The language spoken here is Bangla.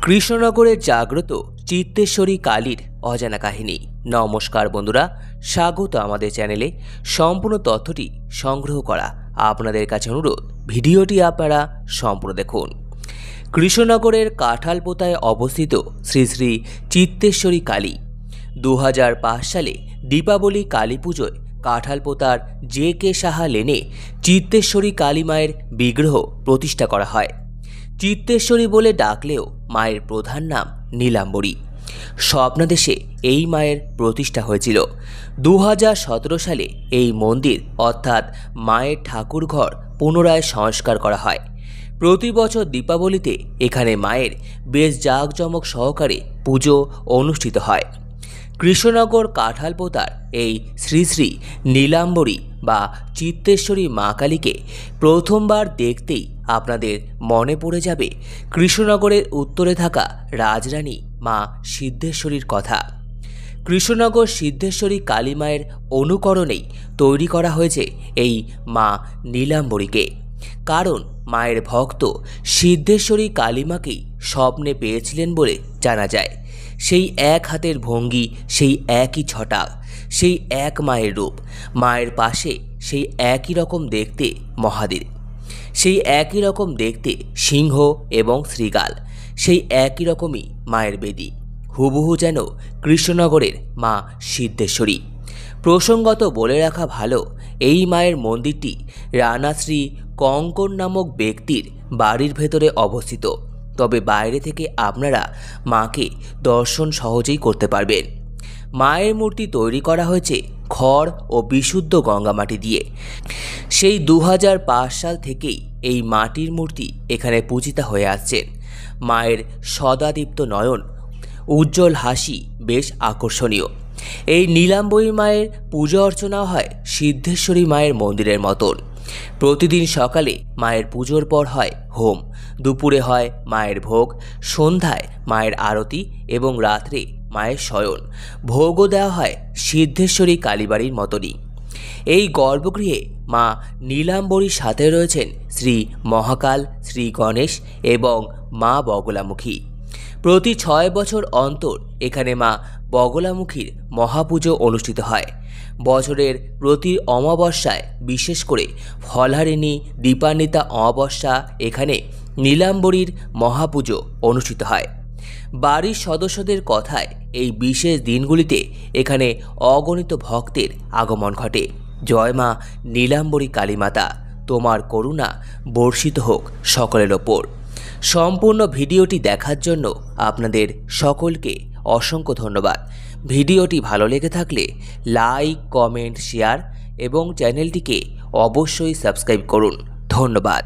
কৃষ্ণনগরের জাগ্রত চিত্তেশ্বরী কালীর অজানা কাহিনী। নমস্কার বন্ধুরা, স্বাগত আমাদের চ্যানেলে। সম্পূর্ণ তথ্যটি সংগ্রহ করা আপনাদের কাছে অনুরোধ, ভিডিওটি আপনারা সম্পূর্ণ দেখুন। কৃষ্ণনগরের কাঁঠালপোতায় অবস্থিত শ্রী শ্রী চিত্তেশ্বরী কালী 2005 সালে দীপাবলি কালী পুজোয় কাঁঠালপোতার JK সাহা লেনে চিত্তেশ্বরী কালী মায়ের বিগ্রহ প্রতিষ্ঠা করা হয়। চিত্তেশ্বরী বলে ডাকলেও মায়ের প্রধান নাম নীলাম্বরী। স্বপ্নাদেশে এই মায়ের প্রতিষ্ঠা হয়েছিল। 2017 সালে এই মন্দির অর্থাৎ মায়ের ঠাকুরঘর পুনরায় সংস্কার করা হয়। প্রতি বছর দীপাবলিতে এখানে মায়ের বেশ জাঁকজমক সহকারে পুজো অনুষ্ঠিত হয়। কৃষ্ণনগর কাঁঠালপোতার এই শ্রী শ্রী নীলাম্বরী বা চিত্তেশ্বরী মা কালীকে প্রথমবার দেখতেই আপনাদের মনে পড়ে যাবে কৃষ্ণনগরের উত্তরে থাকা রাজরানী মা সিদ্ধেশ্বরীর কথা। কৃষ্ণনগর সিদ্ধেশ্বরী কালী মায়ের অনুকরণেই তৈরি করা হয়েছে এই মা নীলাম্বরীকে। কারণ মায়ের ভক্ত সিদ্ধেশ্বরী কালীমাকেই স্বপ্নে পেয়েছিলেন বলে জানা যায়। সেই এক হাতের ভঙ্গি, সেই একই ছটাক, সেই এক মায়ের রূপ, মায়ের পাশে সেই একই রকম দেখতে মহাদেব, সেই একই রকম দেখতে সিংহ এবং শ্রীগাল, সেই একই রকমই মায়ের বেদী, হুবহু যেন কৃষ্ণনগরের মা সিদ্ধেশ্বরী। প্রসঙ্গত বলে রাখা ভালো, এই মায়ের মন্দিরটি রানাশ্রী কঙ্কন নামক ব্যক্তির বাড়ির ভেতরে অবস্থিত। তবে বাইরে থেকে আপনারা মাকে দর্শন সহজেই করতে পারবেন। মায়ের মূর্তি তৈরি করা হয়েছে খড় ও বিশুদ্ধ গঙ্গামাটি দিয়ে। সেই 2005 সাল থেকেই এই মাটির মূর্তি এখানে পূজিতা হয়ে আসছেন। মায়ের সদাদীপ্ত নয়ন, উজ্জ্বল হাসি বেশ আকর্ষণীয়। এই নীলাম্বরী মায়ের পূজা অর্চনা হয় সিদ্ধেশ্বরী মায়ের মন্দিরের মতন। প্রতিদিন সকালে মায়ের পুজোর পর হয় হোম, দুপুরে হয় মায়ের ভোগ, সন্ধ্যায় মায়ের আরতি এবং রাত্রে মায়ের শয়ন। ভোগও দেওয়া হয় সিদ্ধেশ্বরী কালীবাড়ির মতনই। এই গর্ভগৃহে মা নীলাম্বরীর সাথে রয়েছেন শ্রী মহাকাল, শ্রী গণেশ এবং মা বগলামুখী। প্রতি 6 বছর অন্তর এখানে মা বগলামুখীর মহাপুজো অনুষ্ঠিত হয়। বছরের প্রতি অমাবস্যায়, বিশেষ করে ফলহারিণী, দীপান্বিতা অমাবস্যা, এখানে নীলাম্বরীর মহাপুজো অনুষ্ঠিত হয়। বাড়ির সদস্যদের কথায় এই বিশেষ দিনগুলিতে এখানে অগণিত ভক্তের আগমন ঘটে। জয় মা নীলাম্বরী কালীমাতা, তোমার করুণা বর্ষিত হোক সকলের ওপর। সম্পূর্ণ ভিডিওটি দেখার জন্য আপনাদের সকলকে অসংখ্য ধন্যবাদ। ভিডিওটি ভালো লেগে থাকলে লাইক, কমেন্ট, শেয়ার এবং চ্যানেলটিকে অবশ্যই সাবস্ক্রাইব করুন। ধন্যবাদ।